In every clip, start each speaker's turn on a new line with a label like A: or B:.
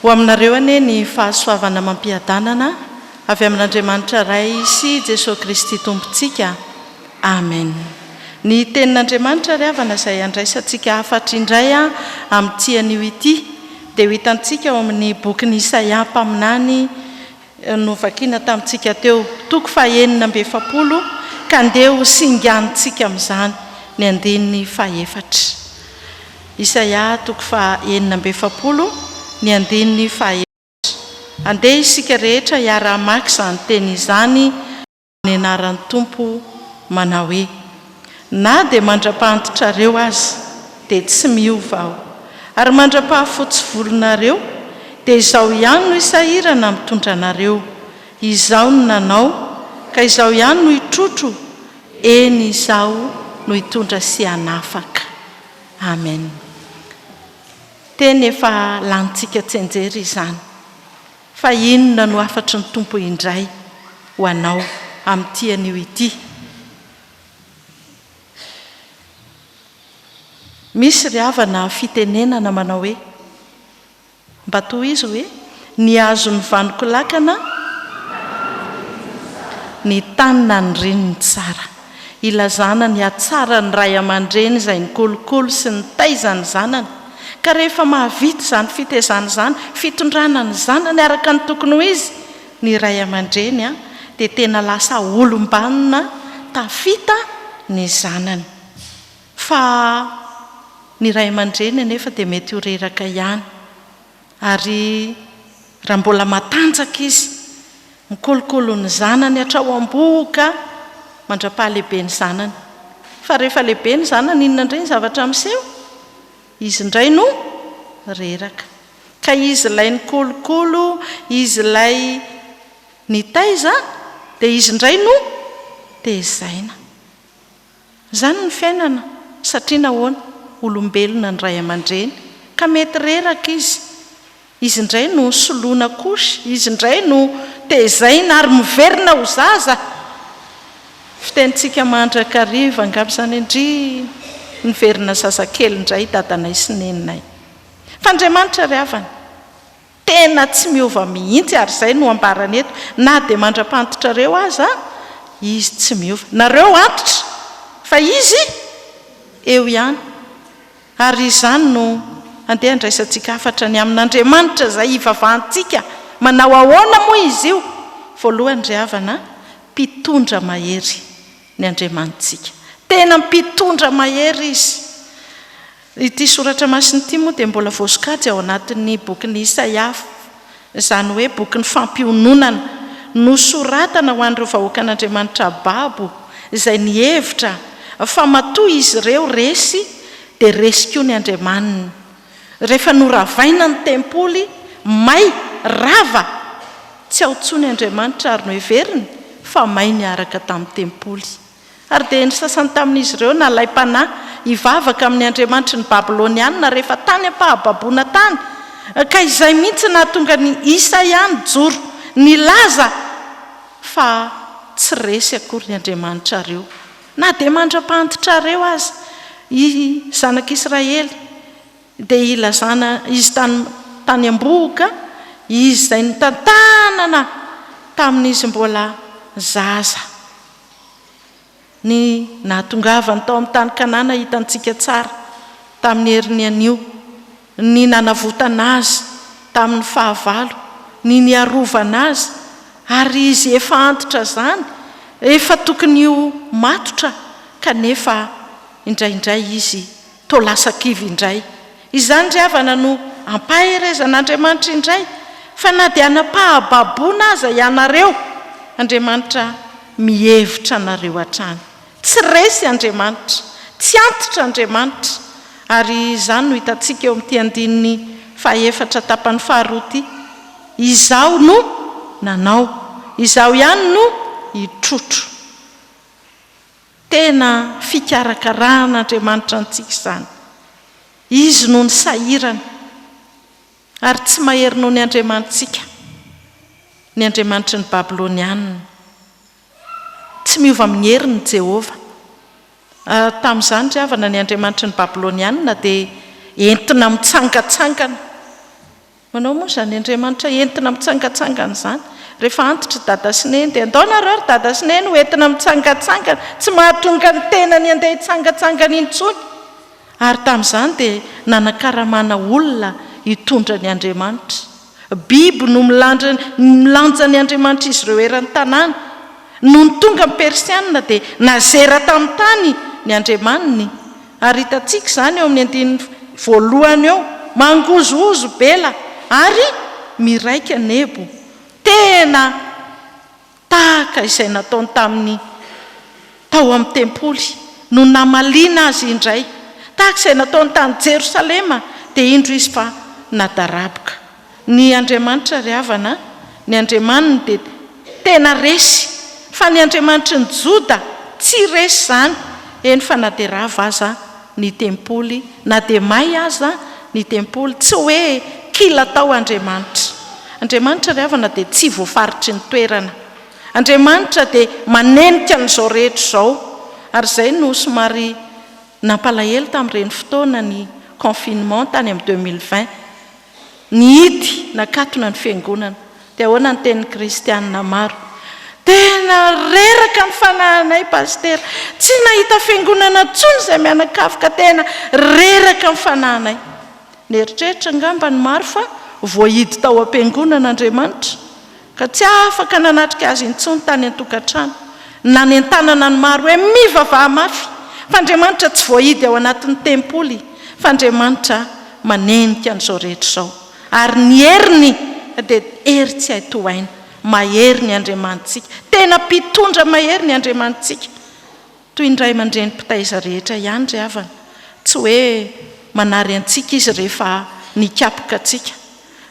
A: ho aminareo anie ny fahasoavana mampiadanana avy amin'Andriamanitra ray sy Jesosy Kristy tompontsika. Amen. Ny tenin'Andriamanitra ry havana izay andraisantsika hafatra indray amin'ity anio ity dia ho hitantsika ao amin'ny bokin'ny Isaia mpaminany no vakiana tamintsika teo toko faha-7 ka andeha ho singanitsika amin'izany ny andininy faha-4. Isaia toko faha-7 ny andininy faha-4. Andeha isika rehetra hiara-mamaky izany teny izany ny anaran'ny Tompo manao hoe: na dia mandra-pahantitrareo aza dia tsy miova aho, ary mandra-pahafotsy volonareo dia izaho ihany no hisahirana mitondra anareo. Izaho no nanao, ka izaho ihany no hitrotro, eny izaho no hitondra sy hanafaka. Amen. Teny efa lanitsika tsenjery izany, fa inona no hafatry ny Tompo indray ho anao amin'ity anio ity. Misy ry havana fitenenana manao hoe, mba toy izy hoe: ny hazo ny vanoko lakana, ny tanina ny reniny tsara. Ilazana ny hatsara ny ray aman-dreny izay ny kolokolo sy ny taizany zanany. Ka rehefa mahavita izany fitezana izany, fitondrana ny zanany araka ny tokony ho izy, ny ray aman-dreny dia tena lasa olom-banona tafita ny zanany. Fa ny ray aman-dreny anefa dia mety ho reraka ihany, ary raha mbola matanjaka izy, mikolokolo ny zanany hatrao am-boka mandra-pahalehibe ny zanany. Fa rehefa lehibe ny zanany, inona indray ny zavatra miseho? Izy indray no reraka. Ka izy ilay ny kolokolo, izy ilay ny taiza, dia izy indray no tezaina. Izany ny fiainana, satria nahoana? Olombelona ny ray aman-dreny, ka mety reraka izy. Izy indray no soloana kosy, izy indray no tezaina ary miverina ho zaza. Fitenitsika mandrakariva angamba izany indry niverina zazakely indray dadanay sy neninay. Fa Andriamanitra ry havana tena tsy miova mihitsy, ary izay no ambarany eto: na dia mandra-pahantitrareo aza, izy tsy miova. Nareo antitra, fa izy eo ihany. Ary izany no andeha andraisantsika hafatra ny amin'Andriamanitra izay ivavahantsika. Manao ahoana moa izy io? Voalohany ry havana, mpitondra mahery ny Andriamanitsika. Tena mpitondra mahery izy. Ity soratra masina ity moa dia mbola voasokajy ao anatin'ny bokin'ny Isaia, izany hoe bokin'ny fampiononana, nosoratana ho an'ireo vahoaka an'Andriamanitra babo, izay nihevitra fa matoa izy ireo resy dia resy koa ny Andriamanina. Rehefa noravaina ny tempoly, may rava, tsy ao tsony Andriamanitra ary no heveriny, fa may niaraka tamin'ny tempoly. Ary dia ny sasany tamin'izy ireo nalay mpanahy hivavaka amin'ny Andriamanitra ny Babiloniana rehefa tany ampahababoana tany. Ka izay mihitsy nahatonga ny Isaia nijoro nilaza fa tsy resy akory ny Andriamanitra reo, na dia mandra-pahantitrareo aza i zanak'Israely. Dia ilazana izy tany am-boka, izy izay nitantanana tamin'izy mbola zaza. Ny nahatongavany tao amin'ny tany Kanana hitantsika tsara tamin'ny heriny anio, ny nanavotana azy tamin'ny fahavalo, ny niarovana azy, ary izy efa antitra zany, efa tokony ho matotra, kanefa indraindray izy toa lasa kivy indray. Izany ry havana no ampaherezan'Andriamanitra indray, fa na dia anapahababoana aza ianareo, Andriamanitra mihevitra anareo hatrany. Tsy resy Andriamanitra, tsy antitra Andriamanitra. Ary izany no hitantsika eo amin'ity andininy faha-4 tapany faharoa ity: izaho no nanao, izaho ihany no hitrotro. Tena fikarakaràn'Andriamanitra antsika izany. Izy no ny sahirana, ary tsy mahery noho ny Andriamanitsika. Ny Andriamanitra ny Babiloniana tsy miova amin'ny heriny Jehova. Tamin'izany ry havana ny Andriamanitra ny Babiloniana dia entina mitsangatsangana. manao moa zany Andriamanitra entina mitsangatsangana zany rehefa antitra dada sy neny dia andaonareo ry dada sy neny ho entina mitsangatsangana tsy mahatonga ny tenany andeha hitsangatsangana intsony. Ary tamin'izany dia nanakaramana olona hitondra ny Andriamanitra. Biby no milanja ny Andriamanitra izy ireo eran'ny tanàna. No ny tonga ny Persianina dia nazera tamin'ny tany ny Andriamaniny. Ary hitantsika izany eo amin'ny andiny voalohany eo mangozozo bela ary miraika nebo. Tena tahaka izay nataony tamin'ny tao amin'ny tempoly no namaliana azy indray. Tahaka izay nataony tany Jerosalema dia indro izy fa nadaraboka. Ny Andriamanitra ry havana, ny Andriamaniny dia tena resy. Fa ny Andriamanitra ny Joda tsy resy zany. Eny fa na dia rava aza ny tempoly, na dia may aza ny tempoly, tsy hoe kila tao Andriamanitra. Andriamanitra ry havana dia tsy voafaritry ny toerana. Andriamanitra dia manenika n'izao rehetra izao. Ary izay no somary nampalahelo tamin'ireny fotoana ny confinement tany amin'ny 2020. Nihidy nakatona ny fiangonana dia ahoana ny tenin'ny kristianina maro. Tena reraka ny fanahinay paster, tsy nahita fiangonana intsony izay mianakafika, tena reraka ny fanahinay. Neritreritra angamba ny maro fa voahidy tao am-piangonana Andriamanitra ka tsy afaka nanatrika azy intsony tany an-tokantrano na ny an-tanana ny maro hoe mivavaha mafy. Fa Andriamanitra tsy voahidy ao anatin'ny tempoly, fa Andriamanitra manenika an'izao rehetra izao. Ary ny heriny dia hery tsy haitohaina. Mahery ny Andriamanitsika, tena mpitondra mahery ny Andriamanitsika. Toy indray mandreny mpitaiza rehetra ihany ry havana, tsy hoe manary antsika izy rehefa nikapoka atsika.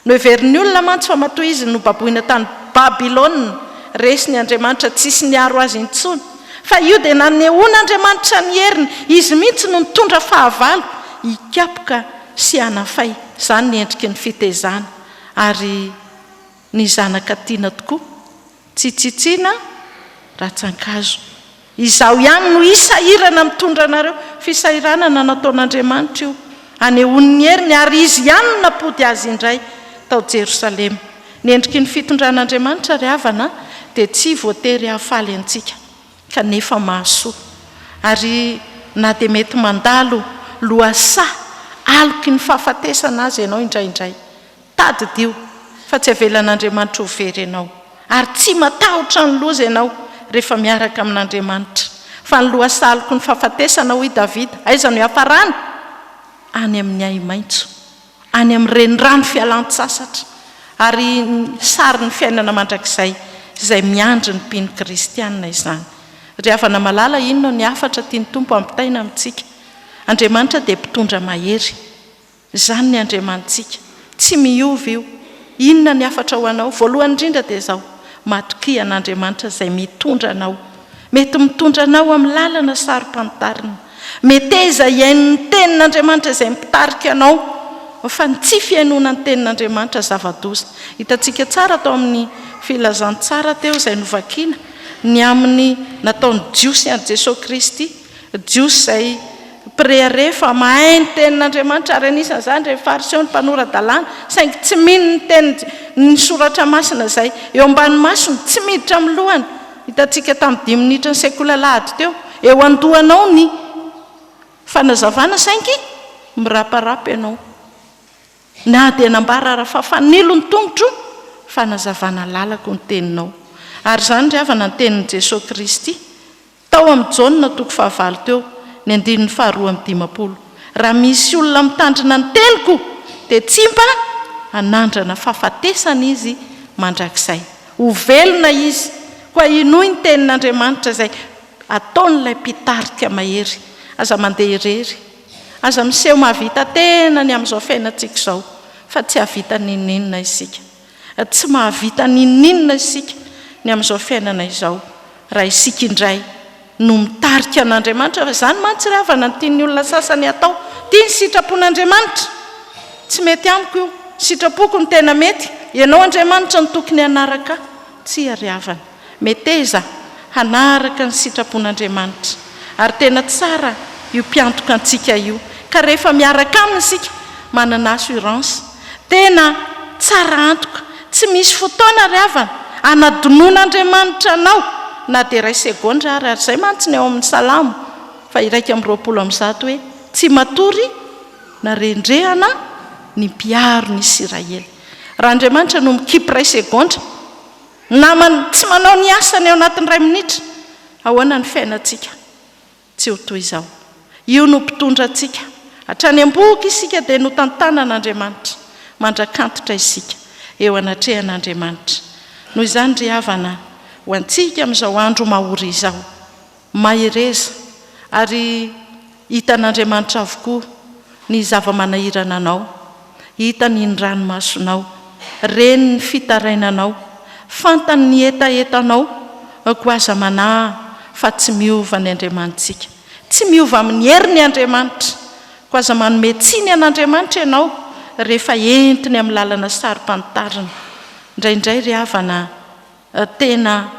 A: No heverin'ny olona mantsy fa matoy izy no baboina tany Babilôna, resy ny Andriamanitra tsisy niaro azy intsony. Fa io dia nanehoan'Andriamanitra ny heriny, izy mihitsy no mitondra fahavalo hikapoka sy hanafay. Zany ny endriky ny fitezana. Ary ny zanaka tiana tokoa, tsy tsitsiana ratsan-kazo. Izaho ihany no hisahirana mitondra anareo. Fisahirana nataon'Andriamanitra io, anehoan'ny heriny, ary izy ihany no napody azy indray tao Jerosalema. Ny endriky ny fitondran'Andriamanitra ry havana dia tsy voatery hahafaly antsika, kanefa mahasoa. Ary na dia mety mandalo lohasaha aloky ny fahafatesana azy ianao indraindray, tadidio fa tsy avelan'Andriamanitra ho very ianao. Ary tsy matahotra ny loza ianao rehefa miaraka amin'Andriamanitra. Fa ny lohasaha aloky ny fahafatesana hoy Davida, aiza no hiafarany? Any amin'ny ai-maitso, any amin'ny renirano fialan-tsasatra. Ary sary ny fiainana mandrakizay izay miandry ny mpino kristianina izany. Ry havana malala, inona ny hafatra tiany Tompo ampitaina amintsika? Andriamanitra dia mpitondra mahery. Izany ny Andriamanitsika, tsy miova io. Inona ny hafatra ho anao? Voalohany indrindra dia izao, matokia an'Andriamanitra izay mitondra anao. Mety mitondra anao amin'ny lalana saro-pantarina. Meteza iain'ny tenin'Andriamanitra izay mitarika anao. Fa ny tsy fiainona ny tenin'Andriamanitra zava-doza. Hitantsika tsara tao amin'ny filazantsara teo izay novakiana, ny amin'ny nataony jiosy an' Jesosy Kristy, jiosy izay préare fa mahay ny tenin'Andriamanitra, ary anisan'izany rehefa fariseo ny mpanora-dalàna, saingy tsy mino ny teny ny soratra masina izay eo ambany masony, tsy miditra amin'ny lohany. Hitantsika tamin'ny 5 minitra ny sekoly alahady teo, eo andohanao ny fanazavana, saingy miraparapy ianao. Na dia nambara raha fanilo ny tongotro, fanazavana lalako ny teninao. Ary izany ry havana ny tenin'i Jesosy Kristy tao amin'ny Jaona toko 9 teo, ny 2:20. Raha misy olona mitandrina ny teniko dia tsy mba hanandrana fahafatesana izy mandrakizay. Ho velona izy, koa inoy ny tenin'Andriamanitra izay ataon'ilay mpitarika mahery. Aza mandeha irery, aza miseho mahavita tena ny amin'izao fiainantsika izao, fa tsy hahavita ninninina isika. Tsy mahavita ninninina isika ny amin'izao fiainana izao raha isika indray no mitarika an'Andriamanitra. Fa izany mantsy ry havana ny tian'ny olona sasany atao, tia ny sitrapon'Andriamanitra. Tsy mety amiko io, sitrapoko ny tena mety, ianao Andriamanitra ny tokony hanaraka. Tsy ry havana, meteza hanaraka ny sitrapon'Andriamanitra. Ary tena tsara io mpiantoka antsika io, ka rehefa miaraka aminy isika manana assurance, tena tsara antoka, tsy misy fotoana ry havana anadonon'Andriamanitra anao na dia iray segondra ary zay mantsy ny ao amin'ny salamo fa 1:20 hoe tsy matory na rendrehana ny mpiaro ny Israely. Raha Andriamanitra no mikipy iray segondra na tsy manao ny asany ao anatin'ny 2 minitra, ahoana ny fiainantsika? Tsy ho toy izao. Io no mpitondra antsika hatrany am-boky isika dia no tantanan'Andriamanitra, mandrakantitra isika eo anatrehan'Andriamanitra. Noho izany ry havana ho antsika amin'izao andro mahory izao, mahireza ary hitan'Andriamanitra avokoa ny zava-manahirana anao, hitany ny ranomasonao, reny ny fitarainanao, fantany ny etaetanao, ko aza manahy fa tsy miova ny Andriamanitsika, tsy miova amin'ny heriny Andriamanitra, ko aza manome tsiny an'Andriamanitra ianao rehefa entiny amin'ny lalana saro-panitarina. Indraindray ry havana tena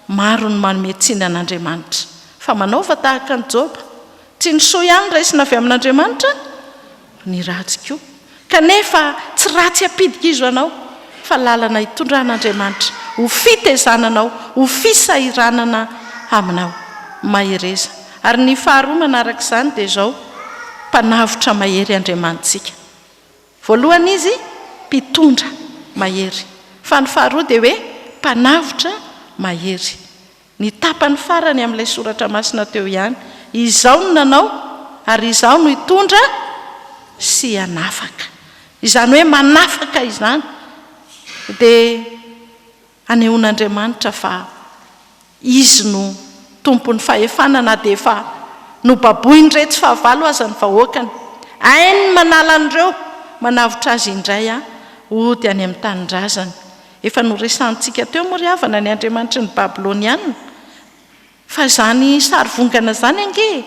A: maro ny manome tsiny an'Andriamanitra, fa manaova tahaka ny Joba, tsy ny soa ihany raisina avy amin'Andriamanitra ny ratsy koa, kanefa tsy ratsy apidika izo anao fa lalana hitondran'Andriamanitra ho fitezananao, ho fisahiranana aminao. Mahireza. Ary ny faharoa manaraka izany dia izao, mpanavotra mahery Andriamanitsika. Voalohany izy mpitondra mahery, fa ny faharoa dia hoe mpanavotra mahery. Ny tapany farany amin'ilay soratra masina teo ihany, izaho no nanao ary izaho no hitondra sy hanafaka. Izany hoe manafaka izany dia anehoan'Andriamanitra fa izy no tompony fahefana, na dia efa no baboiny rehetra fahavalo aza ny vahoakany, hainy manala an'ireo manavotra azy indray hody any amin'ny tanindrazana. Efa noresantsika teo moa ry havana ny Andriamanitra ny Babiloniana, fa zany sarivongana zany ange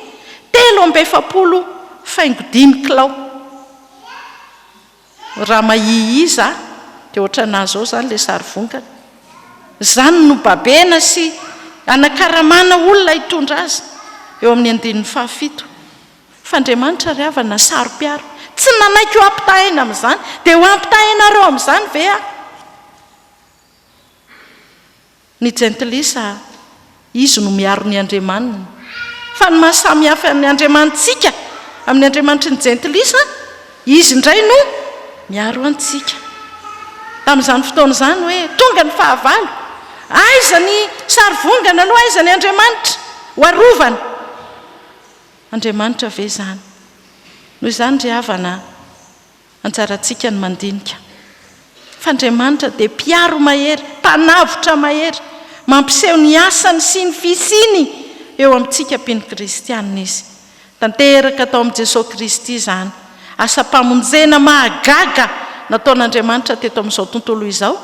A: 3:7 faingo-5 kilao. Raha mahihiza dia ohatran'azao zany ilay sarivongana. Zany no babena sy anakaramana olona hitondra azy eo amin'ny 17. Fa Andriamanitra ry havana saro-piaro, tsy nanaiky ho ampitahina amin'izany dia ho ampitahinareo amin'izany ve ny jentilisa izy no miaro ny Andriamanina. Fa ny mahasamy hafa ny Andriamanitsika amin'ny Andriamanitra ny jentilisa, izy indray no miaro antsika. Tamin'izany fotoana izany hoe tonga ny fahavalo, aiza ny sarivongana aloha, aiza ny Andriamanitra ho arovana? Andriamanitra ve zany? Noho izany ry havana anjarantsika ny mandinika fa Andriamanitra dia mpiaro mahery, mpanavotra mahery, mampiseho ny asany sy ny fisiny eo amintsika mpino kristianina izy. Tanteraka tao amin'i Jesosy Kristy izany asa-pamonjena mahagaga nataon'Andriamanitra teto amin'izao tontolo izao,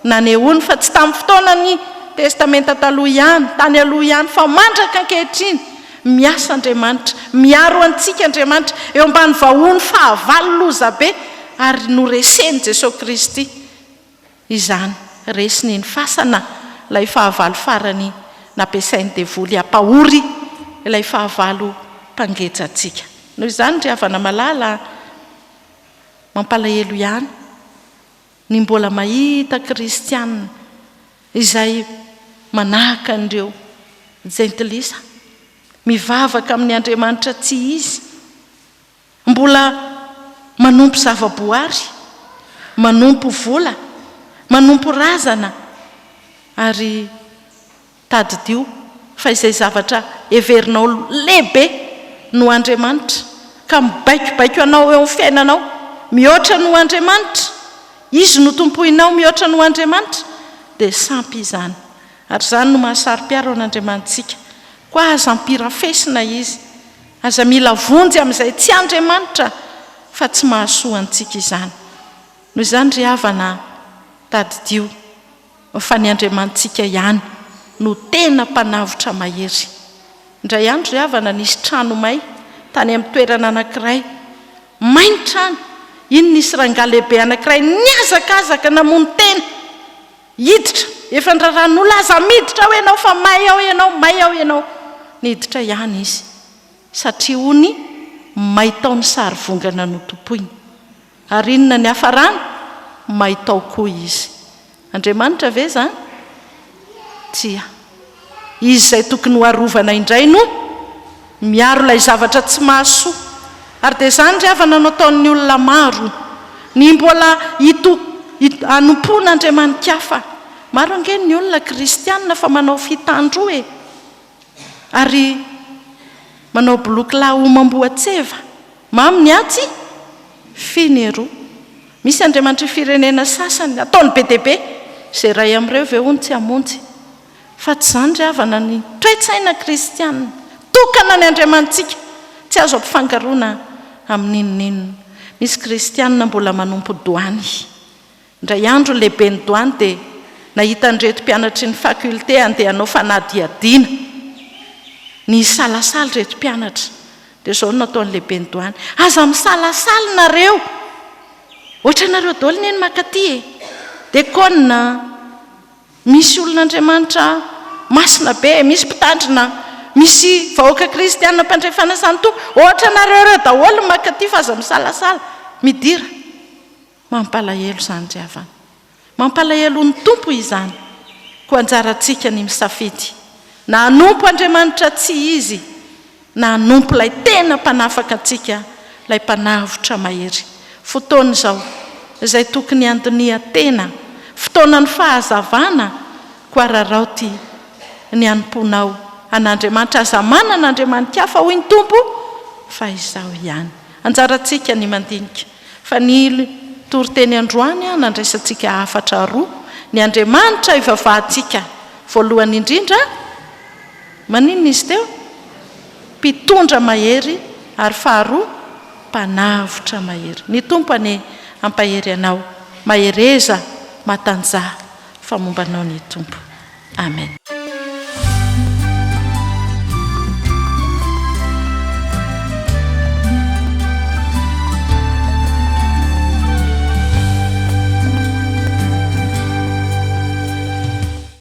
A: nanehoany fa tsy tamin'ny fotoana ny testamenta taloha ihany, tany aloha ihany, fa mandraka ankehitriny miasa Andriamanitra, miaro antsika Andriamanitra eo ambany vahony fahavalo loza be, ary noreseny Jesosy Kristy izany resiny ny fasana ilay fahavalo farany nampiasainy devoly hampahory ilay fahavalo mpangeja antsika. Noho izany ry havana malala mampalahelo ihany ny mbola mahita kristianina izay manahaka an'ireo jentilisa, mivavaka amin'ny Andriamanitra tsy izy, mbola manompo zavaboary, manompo vola, manompo razana, ary tadidio fa izay zavatra heverinao lehibe no Andriamanitra ka mibaikobaiko anao eo amin'ny fiainanao, mihoatra no Andriamanitra, izy no tompoinao, mihoatra no Andriamanitra, dia sampy izany. Ary izany no mahasaro-piaro an'Andriamanitsika, koa aza ampirafesina izy, aza mila vonjy amin'izay tsy Andriamanitra fa tsy mahasoa antsika izany. Noho izany ry havana tadidio fa ny Andriamanitsika ihany no tena mpanavotra mahery. Indray andro ry havana nisy trano may tany amin'ny toerana anankiray, may ny trano, iny nisy rangahy lehibe anankiray niazakazaka namono tena, hiditra, efa ndraran'olona aza miditra ao ianao fa may ao ianao, may ao ianao, niditra ihany izy satria hony may taony sarivongana no tompoiny. Ary inona ny hafarana? mahitao koa izy. Andriamanitra ve zany? Tsia. Izy izay tokony ho arovana indray no miaro ilay zavatra tsy mahasoa. Ary dia izany ry havana no ataon'ny olona maro ny mbola anompon'Andriamanitra hafa. Maro ange ny olona kristianina fa manao fitandro e, ary manao bloklay homam-boatseva maminy atsy fineroa. Misy Andriamanitra firenena sasany ataony be dia be izay ray amin'ireo ve hono tsy hamonjy. Fa tsy izany ry havana ny toe-tsaina kristianina tokana ny Andriamanitsika, tsy azo ampifangaroana amin'inon'inona. Misy kristianina mbola manompo doany. Indray andro lehibe ny doany dia nahita an'ireto mpianatry ny fakulté andeha hanao fanadihadiana, ny salasala reto mpianatra. Dia izao no nataon'ny lehibe ny doany, aza misalasala nareo, ohatra nareo daholo neny makaty e. Dia kona misy olon'Andriamanitra masina be, misy mpitandrina, misy vahoaka kristianina mpandrefana santo, ohatra nareo reo daholo makaty fa aza misalasala midira. Mampalahelo izany ry havana, mampalahelo ny tompo izany. Koa anjarantsika ny misafidy na hanompo Andriamanitra tsy izy, na hanompo ilay tena mpanafaka antsika, ilay mpanavotra mahery. Fotoana izao izay tokony handonia tena, fotoana ny fahazavana, koa raraoty ny hanomponao an'Andriamanitra. Aza manana Andriamanitra hafa hoy ny tompo fa Izaho ihany. Anjarantsika ny mandinika fa ny toriteny androany nandraisantsika hafatra roa. Ny Andriamanitra ivavahantsika voalohany indrindra maninona izy teo? Mpitondra mahery, ary faharoa mpanavotra mahery. Ny tompo ane ampahery anao, mahereza, matanjaha fa mombanao ny tompo. Amen.